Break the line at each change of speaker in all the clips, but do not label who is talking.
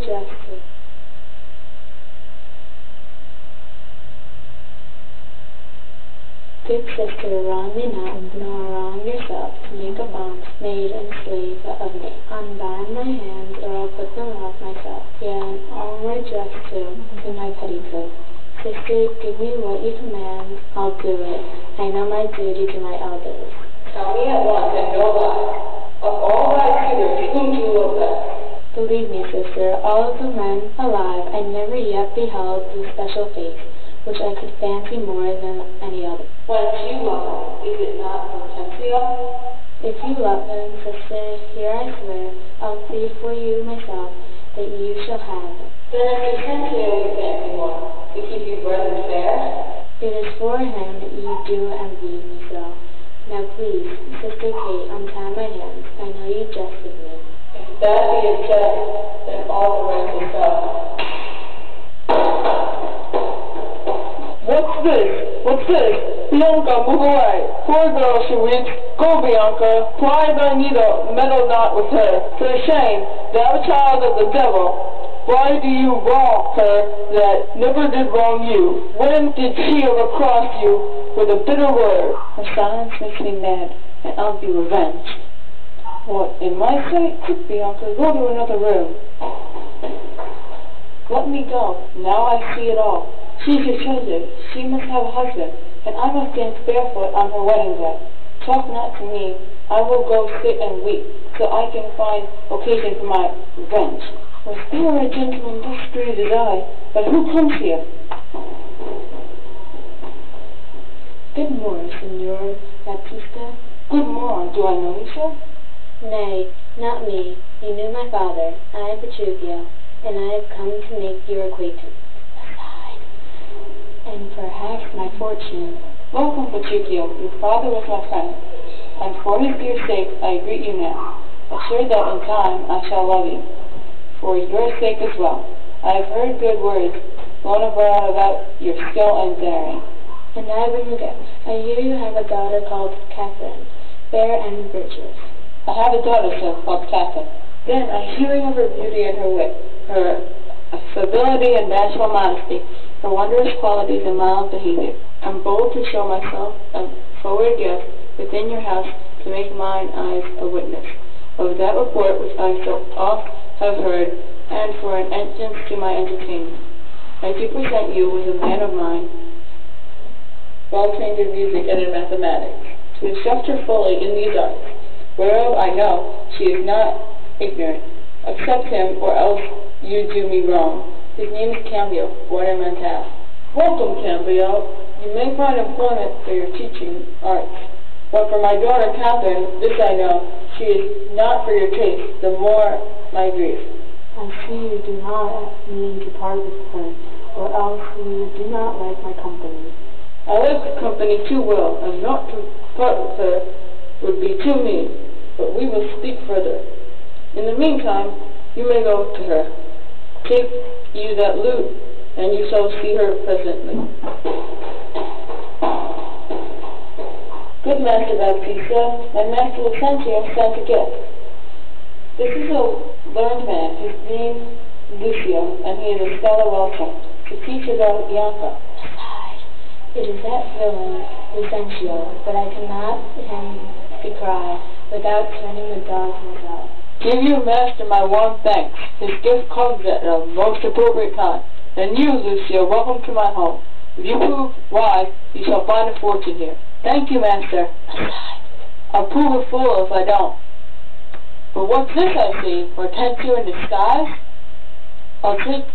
justice. Good sister, wrong me not, nor wrong yourself, to make a bond, maid and slave of me. Unbind my hands, or I'll put them off myself. Yeah, and all my dress too, to my petticoat. Sister, give me what you command, I'll do it. I know my duty to my elders.
Tell me at once and no lie. Of all thy suitors, whom do you love best?
Believe me, sister, all of the men alive, I never yet beheld the special face, which I could fancy more than any other.
Once you love him, is it not Hortensio?
If you love him, sister, here I swear, I'll plead for you myself, that you shall have him.
Then if Hortensio you fancy more, to keep you brethren fair?
It is for him you do envy me so. Now please, Sister Kate, untie my hands. I know you jest with me.
If that be a jest, then all the rest is so.
What's this? What's this? Bianca, move away. Poor girl, she weeps. Go, Bianca. Ply thy needle, meddle not with her. For shame, thou child of the devil. Why do you wrong her that never did wrong you? When did she ever cross you with a bitter word? Her silence makes me mad, and I'll be revenged. What, in my sight? Quick, Bianca, go to another room. Let me go. Now I see it all. She's your treasure. She must have a husband, and I must dance barefoot on her wedding day. Talk not to me. I will go sit and weep, so I can find occasion for my revenge. Was there a gentleman thus great as I? But who comes here?
Good morn, Signor Baptista.
Good morn. Do I know you, sir?
Nay, not me. You knew my father. I am Petruchio, and I have come to make your acquaintance. And perhaps my fortune.
Welcome, Petruchio. Your father was my friend, and for his dear sake I greet you now, assured that in time I shall love you, for your sake as well. I have heard good words blown abroad about your skill and daring.
And I bring a gift. I hear you have a daughter called Catherine, fair and virtuous.
I have a daughter, sir, called Catherine. Then, hearing of her beauty and her wit, her affability and natural modesty, her wondrous qualities and mild behavior, I'm bold to show myself a forward guest within your house to make mine eyes a witness of that report which I so oft have heard, and for an entrance to my entertainment. I do present you with a man of mine, well trained in music and in mathematics, to instruct her fully in these arts, whereof I know she is not ignorant. Accept him, or else you do me wrong. His name is Cambio, born in Montal. Welcome, Cambio. You may find employment for your teaching arts. But for my daughter Catherine, this I know, she is not for your taste, the more my grief.
I see you do not mean to part with her, or else you do not like my company.
I like the company too well, and not to part with her would be too mean, but we will speak further. In the meantime, you may go to her. Take you that lute, and you shall see her presently. Good Master Baptista, my Master Lucentio sent a gift. This is a learned man, his name Lucio, and he is a scholar well trained, to teach his daughter Bianca.
Besides, it is that villain Lucentio, but I cannot him decry without turning the dogs himself.
Give your master my warm thanks. His gift comes at a most appropriate time. And you, Lucio, welcome to my home. If you prove wise, you shall find a fortune here. Thank you, master. I'll prove a fool if I don't. But what's this I see? Hortensio in disguise? I'll take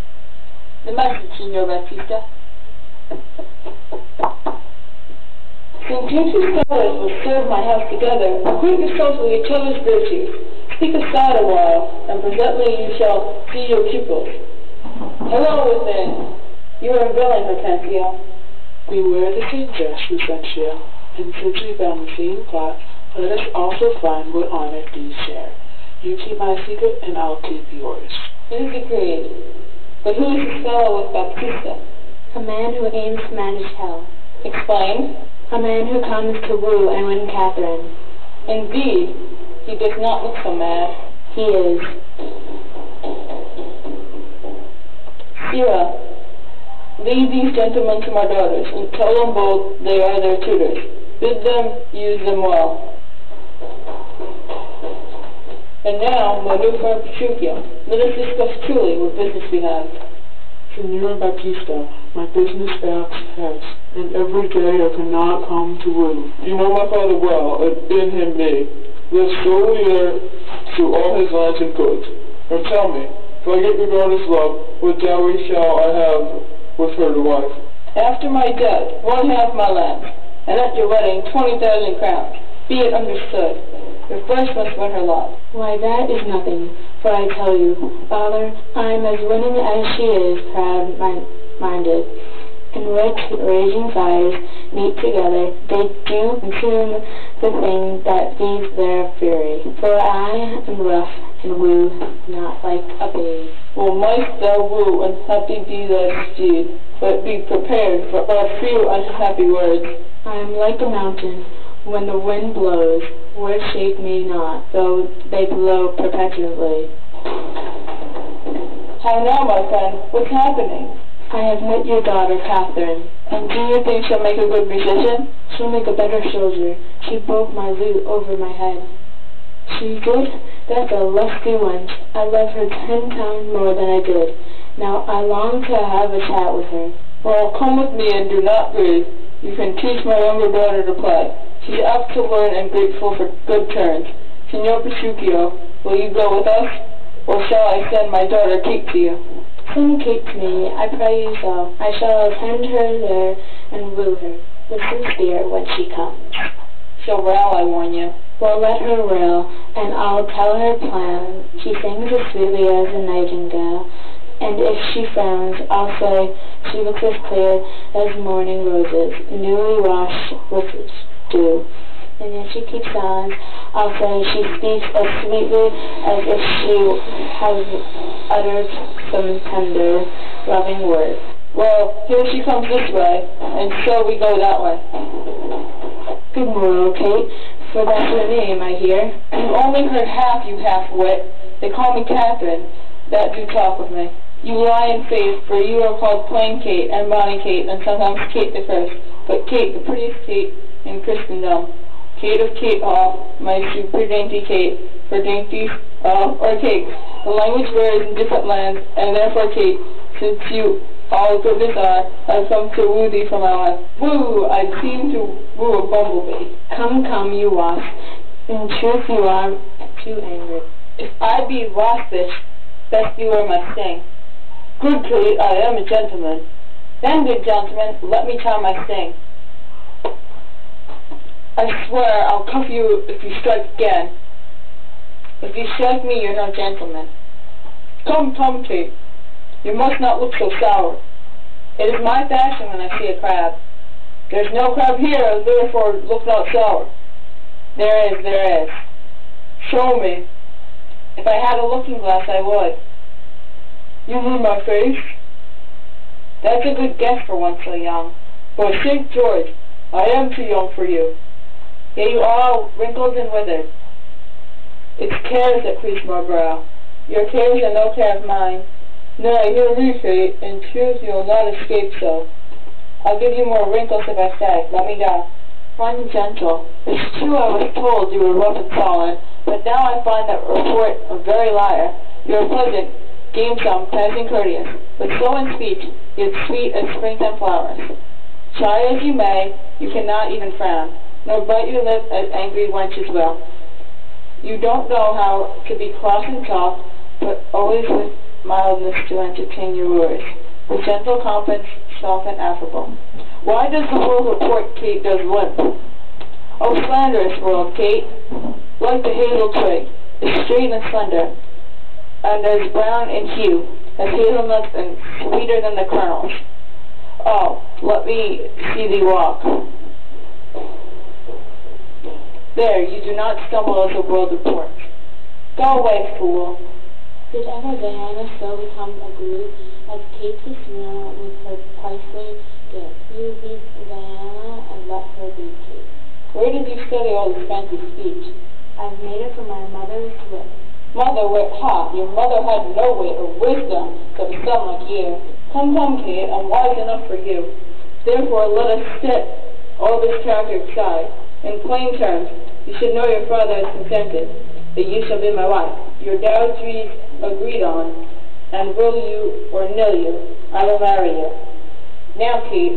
the message, Signor Baptista. Since you two scholars will serve my house together, acquaint yourselves with each other's virtues. Speak aside a while, and presently you shall see your pupils. Hello within. You are villain, Hortensio.
Beware the same jest, Lucentio, and since we found the same plot, let us also find what honor these share. You keep my secret, and I'll keep yours.
It is agreed. But who is this fellow with Baptista?
A man who aims to manage hell.
Explain.
A man who comes to woo and win Catherine.
Indeed. He does not look so mad.
He is.
Scalera, lead these gentlemen to my daughters, and tell them both they are their tutors. Bid them use them well. And now, my new friend Petruchio, let us discuss truly what business we have.
Signora Baptista, my business asks hence, and every day I cannot come to woo.
You know my father well, and in him me. Live solely heir to all his lands and goods. Now tell me, if I get your daughter's love, what dowry shall I have with her to wife?
After my death, 1/2 my land, and at your wedding 20,000 crowns. Be it understood. Your first must win her love.
Why, that is nothing, for I tell you, Father, I am as winning as she is proud-minded. In which raging fires meet together, they do consume the thing that feeds their fury. For I am rough and woo not like a babe.
Well, mightst thou woo, and happy be thy steed, but be prepared for a few unhappy words.
I am like a mountain. When the wind blows, words shake me not, though they blow perpetually.
How now, my friend? What's happening?
I have met your daughter, Catherine.
And do you think she'll make a good musician?
She'll make a better soldier. She broke my lute over my head. She did? That's a lusty wench. I love her 10 times more than I did. Now I long to have a chat with her.
Well, come with me and do not grieve. You can teach my younger daughter to play. She's apt to learn and grateful for good turns. Signor Petruchio, will you go with us? Or shall I send my daughter Kate to you?
Send Kate to me, I pray you so. I shall attend her there and woo her with sincere when she comes.
She'll rail, I warn you.
Well, let her rail, and I'll tell her plan. She sings as sweetly as a nightingale, and if she frowns, I'll say she looks as clear as morning roses, newly washed with dew. And if she keeps silence, I'll say she speaks as sweetly as if she has uttered some tender, loving word.
Well, here she comes this way, and so we go that way.
Good morrow, Kate, for that's your name, I hear.
You've only heard half, you half-wit. They call me Catherine, that do talk with me. You lie in faith, for you are called Plain Kate, and Bonny Kate, and sometimes Kate the First, but Kate, the prettiest Kate in Christendom. Kate of Kate Hall, my super dainty Kate, for dainties, or cakes. The language varies in different lands, and therefore Kate, since you all goodness are, I've come to woo thee for my life. Woo! I seem to woo a bumblebee.
Come, come, you wasp. In truth you are too angry.
If I be waspish, best beware my sting. Good Kate, I am a gentleman. Then, good gentleman, let me try my sting. I swear I'll cuff you if you strike again. If you strike me, you're no gentleman. Come, come, Kate. You must not look so sour. It is my fashion when I see a crab. There's no crab here, therefore look not sour. There is, there is. Show me. If I had a looking glass, I would. You mean my face? That's a good guess for one so young. But St. George, I am too young for you. Yet you are all wrinkled and withered. It's cares that crease my brow. Your cares are no care of mine. Nay, hear me, Kate. In truth, you'll not escape so. I'll give you more wrinkles if I stay. Let me go. Run gentle. It's true I was told you were rough and solid, but now I find that report a very liar. You're pleasant, gamesome, passing courteous, but slow in speech, yet sweet as springtime flowers. Try as you may, you cannot even frown, nor bite your lip as angry wenches will. You don't know how to be cross and soft, but always with mildness to entertain your words, with gentle confidence, soft and affable. Why does the world report Kate does limp? Oh, slanderous world, Kate, like the hazel twig, is straight and slender, and as brown in hue as hazelnuts and sweeter than the kernels. Oh, let me see thee walk. There, you do not stumble as the world reports. Go away, fool.
Did ever Diana so become a glue as Kate to smear with her priceless gift? You be Diana and let her be Kate.
Where did you study all this fancy speech?
I've made it from my mother's lips.
Mother wit, ha, your mother had no wit or wisdom to a son like you. Come, Kate, I'm wise enough for you. Therefore, let us set all this character aside. In plain terms, you should know your father has consented that you shall be my wife. Your dowries agreed on, and will you or nill you, I will marry you. Now, Kate,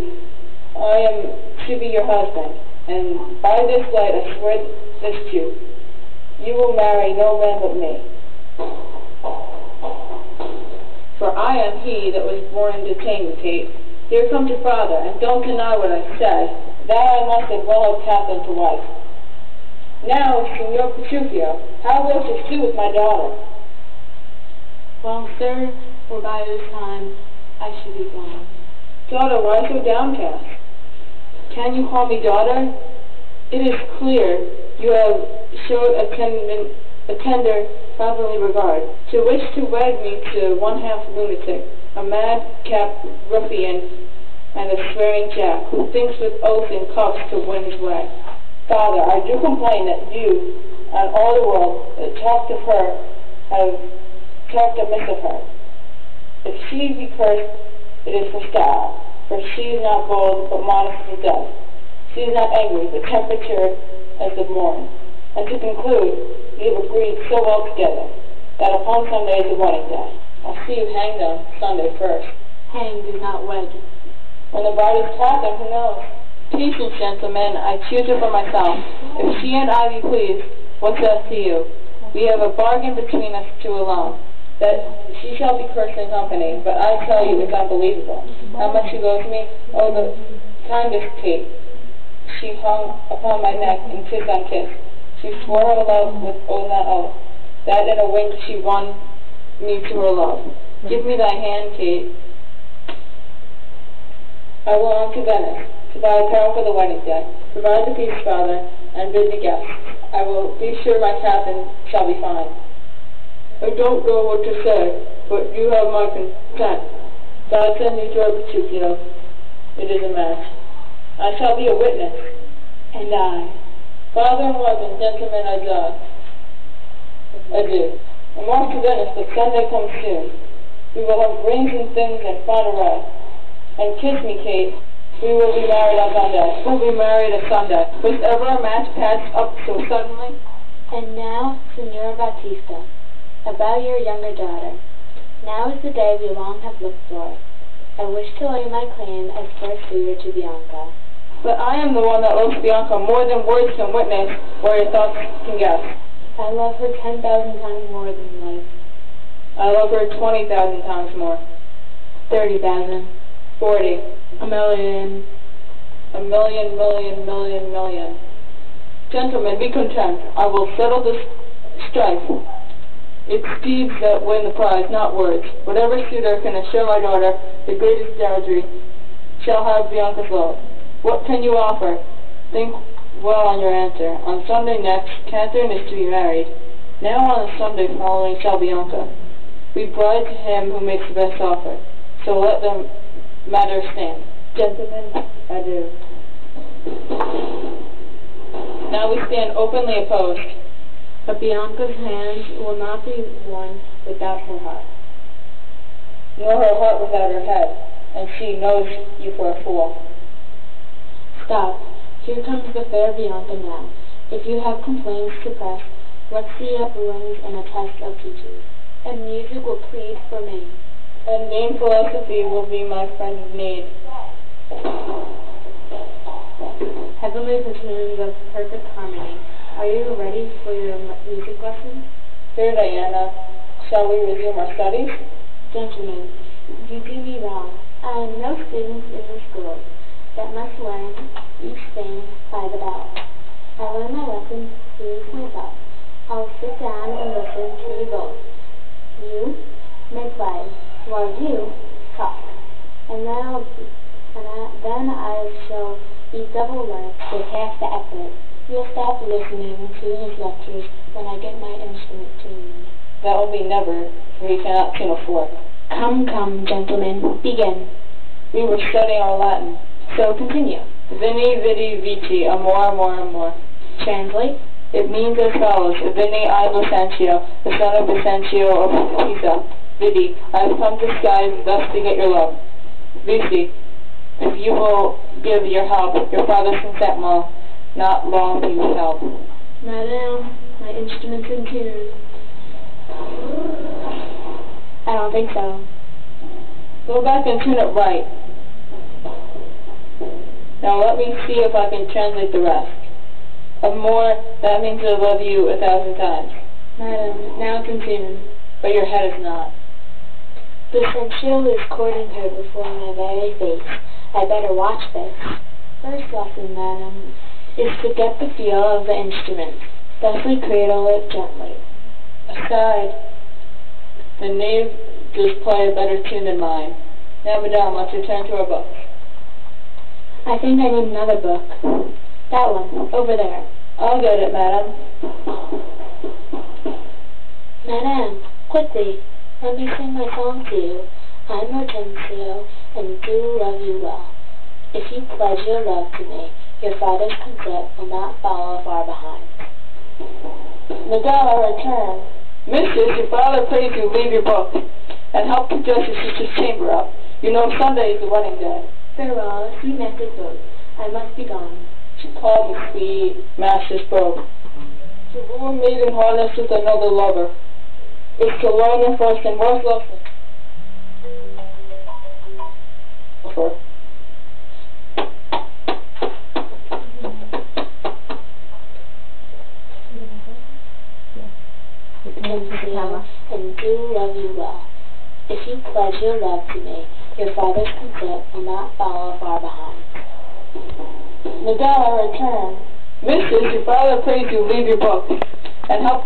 I am to be your husband, and by this light I swear this to you. You will marry no man but me. For I am he that was born to tame you, Kate. Here comes your father, and don't deny what I say, that I must as well have Catherine to wife. Now, Signor Petruchio, how wilt you do with my daughter?
Well, sir, for by this time I should be gone.
Daughter, why so downcast? Can you call me daughter? It is clear you have showed a tender fatherly regard, to wish to wed me to one half lunatic, a madcap ruffian, and a swearing jack, who thinks with oaths and cuffs to win his way. Father, I do complain that you and all the world that talked of her have talked amiss of her. If she be cursed, it is for style, for she is not bold, but modest as a dove. She is not angry, but temperate as the morn. And to conclude, you have agreed so well together, that upon Sunday is the wedding day. I'll see you hanged on Sunday first.
Hanged is not wed.
When the bride is Catherine, who knows? Patience, gentlemen, I choose her for myself. If she and I be pleased, what's that to you? We have a bargain between us two alone, that she shall be cursed in company, but I tell you it's unbelievable. How much she loves me? Oh, the kindest Kate. She hung upon my neck and kiss on kiss. She swore her love with oath on oath, that in a wink she won me to her love. Give me thy hand, Kate. I will on to Venice, to buy apparel for the wedding day. Provide the feast, Father, and bid the guests. I will be sure my Catherine shall be fine. I don't know what to say, but you have my consent. God send you to our Petruchio. It is a match. I shall be a witness.
And I.
Father and mother, gentlemen, adieu. I'm off to Venice, but Sunday comes soon. We will have rings and things and fine array. And kiss me, Kate. We will be married on Sunday. We'll be married on Sunday. Was ever a match patched up so suddenly?
And now, Signor Battista, about your younger daughter. Now is the day we long have looked for. I wish to lay my claim as first suitor to Bianca.
But I am the one that loves Bianca more than words can witness, or your thoughts can guess.
I love her 10,000 times more than life.
I love her 20,000 times more.
30,000.
40.
A million.
A million, million, million, million. Gentlemen, be content. I will settle this strife. It's deeds that win the prize, not words. Whatever suitor can assure my daughter the greatest dowry shall have Bianca's love. What can you offer? Think well on your answer. On Sunday next, Catherine is to be married. Now on the Sunday following shall Bianca. We bride to him who makes the best offer. So let the matter stand. Gentlemen, adieu. Now we stand openly opposed.
But Bianca's hands will not be won without her heart.
Nor her heart without her head. And she knows you for a fool.
Stop. Here comes the fair Bianca now. If you have complaints to press, let's see up rings and a test of teachers. And music will plead for me.
And Dame Philosophy will be my friend of need.
Heavenly platoons of perfect harmony, are you ready for your music lesson?
Dear Diana, shall we resume our studies?
Gentlemen, you do me wrong. I am no student in the school that must learn each thing by the bell. I learn my lessons through myself. I'll sit down and listen to you both. You may play, while you talk. And then I shall be double learned with half the effort. You'll stop listening to his lectures when I get my instrument tuned.
That will be never, for he cannot tune a fork.
Come, come, gentlemen, begin.
We were studying our Latin.
So continue.
Veni, vidi, vici, amor, amor, amor.
Translate.
It means as follows: Vini I Lucentio, the son of Vicentio of Pisa. Vidi, I have come disguised thus to get your love. Vici, if you will give your help, your father's consent will not long be withheld.
Madame, my instrument's in tune. I don't think so.
Go back and tune it right. Now let me see if I can translate the rest. Of more, that means I love you 1,000 times.
Madam, now it's in tune.
But your head is not.
Vicentio is courting her before my very face. I better watch this. First lesson, madam, is to get the feel of the instrument. Thusly cradle it gently.
Aside, the knave does play a better tune than mine. Now, madame, let's return to our books.
I think I need another book. That one, over there.
I'll get it, madam.
Madame, quickly, let me sing my song to you. I'm Hortensio, and do love you well. If you pledge your love to me, your father's consent will not follow far behind.
Madame, I return. Mistress, your father prays you leave your book, and help to dress your sister's chamber up. You know Sunday is the wedding day.
Farewell, sweet manted boat. I must be gone.
She called the sweet master spoke. To woo a maiden harnessed with another lover is to learn the first and worst lesson.
And do love you well. If you pledge your love to me, your father's consent will not follow far behind.
Madame, I return. Mistress, your father prays you leave your book, and help